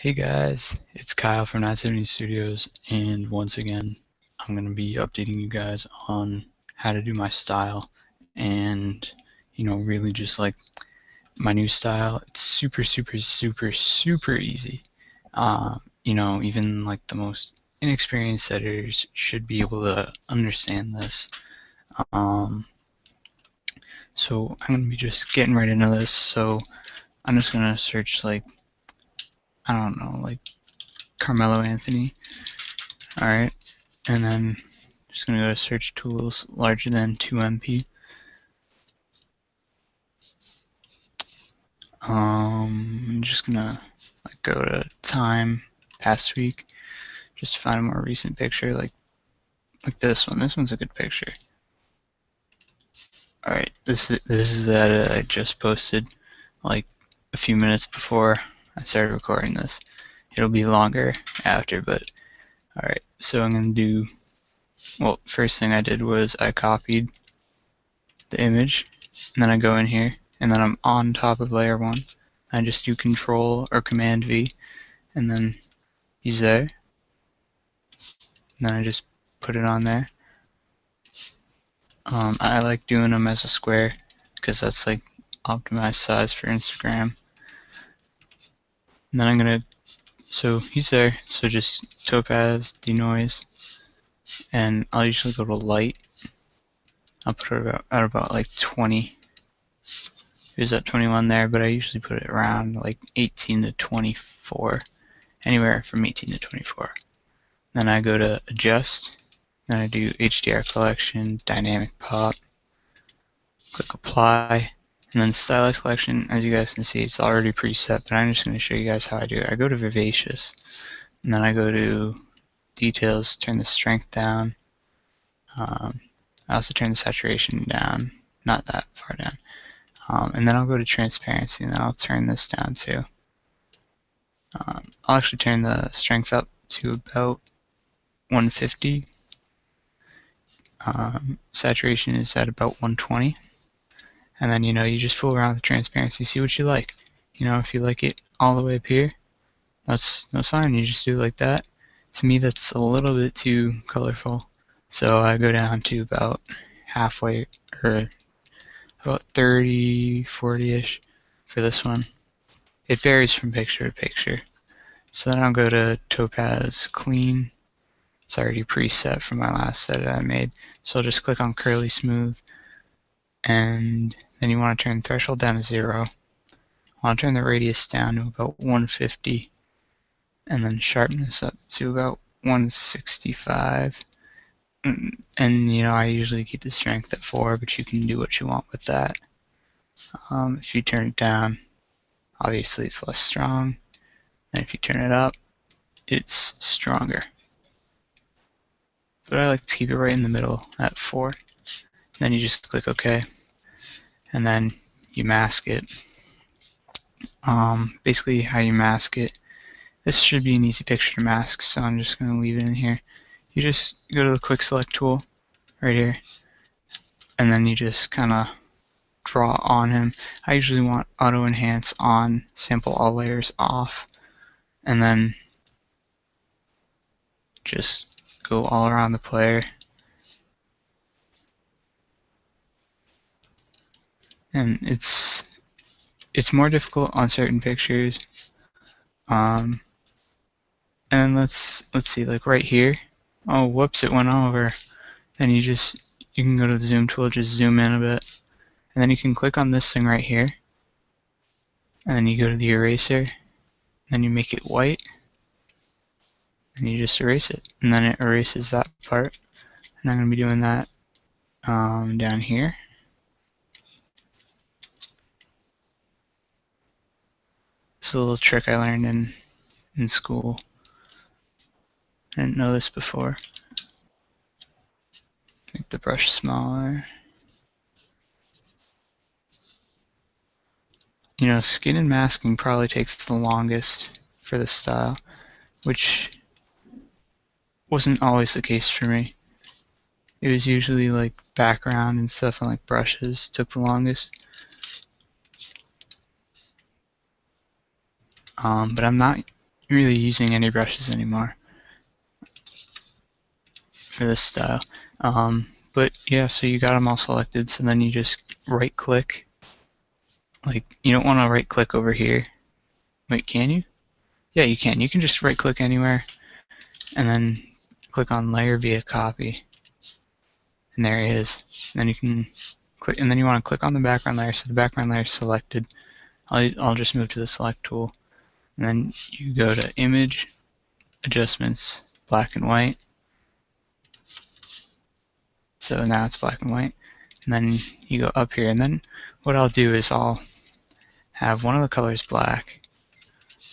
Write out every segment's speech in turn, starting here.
Hey guys, it's Kyle from 970 Studios, and once again, I'm going to be updating you guys on how to do my style, and really just like my new style. It's super easy. Even like the most inexperienced editors should be able to understand this. Um, so I'm going to be just getting right into this. So I'm just going to search like, I don't know, like Carmelo Anthony. Alright, and then just gonna go to search tools larger than 2 MB. I'm just gonna go to time past week just to find a more recent picture like this one. This one's a good picture. Alright, this is the edit I just posted like a few minutes before I started recording this. It'll be longer after, but alright, so I'm gonna do, well, first thing I did was I copied the image, and then I go in here, and then I'm on top of layer 1. I just do Control or Command V, and then he's there, and then I just put it on there. I like doing them as a square, because that's like optimized size for Instagram. And then I'm gonna, so he's there, so just topaz, denoise, and I'll usually go to light. I'll put it at about like 20. There's that 21 there, but I usually put it around like 18 to 24, anywhere from 18 to 24. Then I go to adjust, then I do HDR collection, dynamic pop, click apply, and then stylized collection. As you guys can see, it's already preset, but I'm just going to show you guys how I do it. I go to vivacious, and then I go to details, turn the strength down. I also turn the saturation down, not that far down. And then I'll go to transparency, and then I'll turn this down too. I'll actually turn the strength up to about 150. Saturation is at about 120. And then, you just fool around with the transparency, see what you like. If you like it all the way up here, that's fine. You just do it like that. To me, that's a little bit too colorful. So I go down to about halfway, or about 30, 40-ish for this one. It varies from picture to picture. So then I'll go to topaz clean. It's already preset from my last edit I made. So I'll just click on curly smooth, and then you want to turn the threshold down to 0. I want to turn the radius down to about 150, and then sharpness up to about 165. And I usually keep the strength at 4, but you can do what you want with that. If you turn it down, obviously it's less strong, and if you turn it up, it's stronger. But I like to keep it right in the middle at 4. Then you just click OK, and then you mask it. Basically how you mask it, this should be an easy picture to mask, so I'm just going to leave it in here. You just go to the quick select tool right here, and then you just kind of draw on him. I usually want auto enhance on, sample all layers off, and then just go all around the player. And it's more difficult on certain pictures. And let's see, like right here. Oh, whoops, it went over. Then you can go to the zoom tool, just zoom in a bit, and then you can click on this thing right here, and then you go to the eraser, and then you make it white, and you just erase it, and then it erases that part. And I'm going to be doing that down here. It's a little trick I learned in school. I didn't know this before. Make the brush smaller. Skin and masking probably takes the longest for this style, which wasn't always the case for me. It was usually like background and stuff on like brushes took the longest. But I'm not really using any brushes anymore for this style. But yeah, so you got them all selected, so then you just right click. Like, you don't want to right click over here. Wait, can you? Yeah, you can. You can just right click anywhere and then click on layer via copy. And there it is. And then you can click, and then you want to click on the background layer, so the background layer is selected. I'll just move to the select tool. And then you go to image, adjustments, black and white. So now it's black and white. And then you go up here, and then what I'll do is I'll have one of the colors black,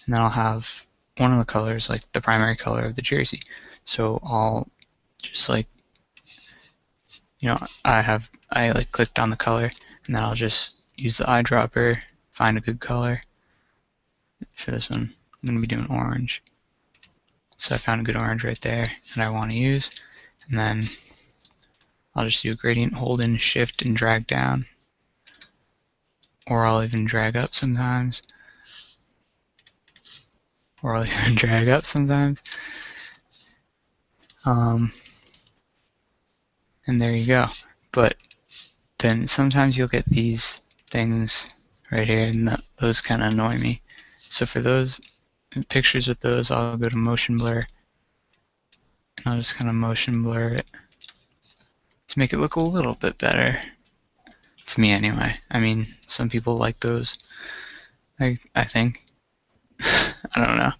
and then I'll have one of the colors like the primary color of the jersey. So I'll just like, you know, I like clicked on the color, and then I'll just use the eyedropper, find a good color. For this one, I'm going to be doing orange. So I found a good orange right there that I want to use, and then I'll just do a gradient, hold in shift and drag down, or I'll even drag up sometimes, and there you go. But then sometimes you'll get these things right here, and those kind of annoy me. So for those pictures with those, I'll go to motion blur, and I'll just kind of motion blur it to make it look a little bit better. To me anyway. I mean, some people like those, I think. I don't know.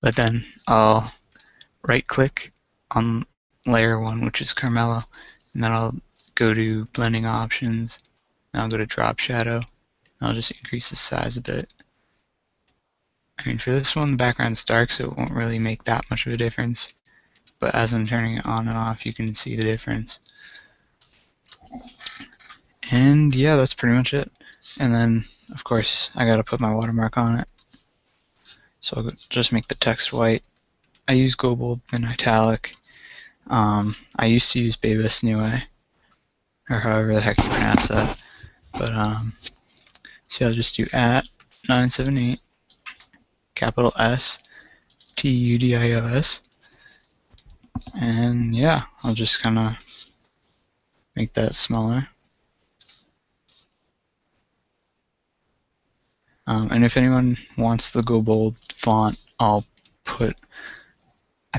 But then I'll right click on layer 1, which is Carmelo, and then I'll go to blending options, and I'll go to drop shadow, and I'll just increase the size a bit. I mean, for this one the background's dark, so it won't really make that much of a difference, but as I'm turning it on and off you can see the difference. And yeah, that's pretty much it. And then of course I gotta put my watermark on it, so I'll just make the text white. I use GoBold in italic. I used to use Babus Nue, or however the heck you pronounce that. But so I'll just do @978 capital S TUDIOS, and yeah, I'll just kind of make that smaller. And if anyone wants the GoBold font, I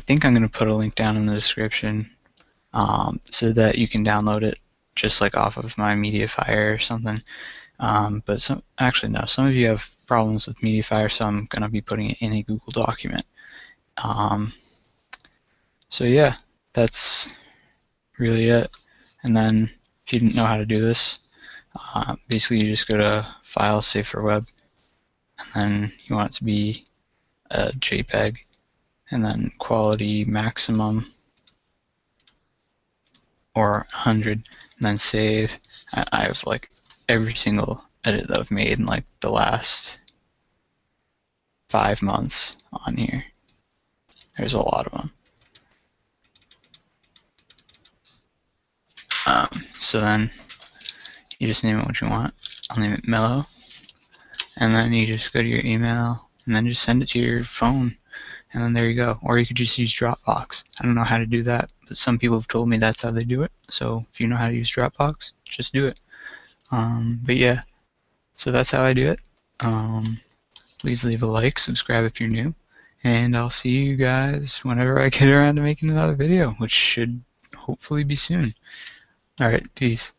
think I'm going to put a link down in the description so that you can download it just like off of my MediaFire or something. But actually no, some of you have problems with MediaFire, so I'm going to be putting it in a Google document. So yeah, that's really it. And then if you didn't know how to do this, basically you just go to File, Save for Web, and then you want it to be a JPEG, and then quality maximum or 100, and then save. I have like every single edit that I've made in like the last 5 months on here. There's a lot of them. So then you just name it what you want. I'll name it Mellow, and then you just go to your email and then just send it to your phone, and then there you go. Or you could just use Dropbox. I don't know how to do that, but some people have told me that's how they do it. So if you know how to use Dropbox, just do it. But yeah, so that's how I do it. Please leave a like, subscribe if you're new, and I'll see you guys whenever I get around to making another video, which should hopefully be soon. Alright, peace.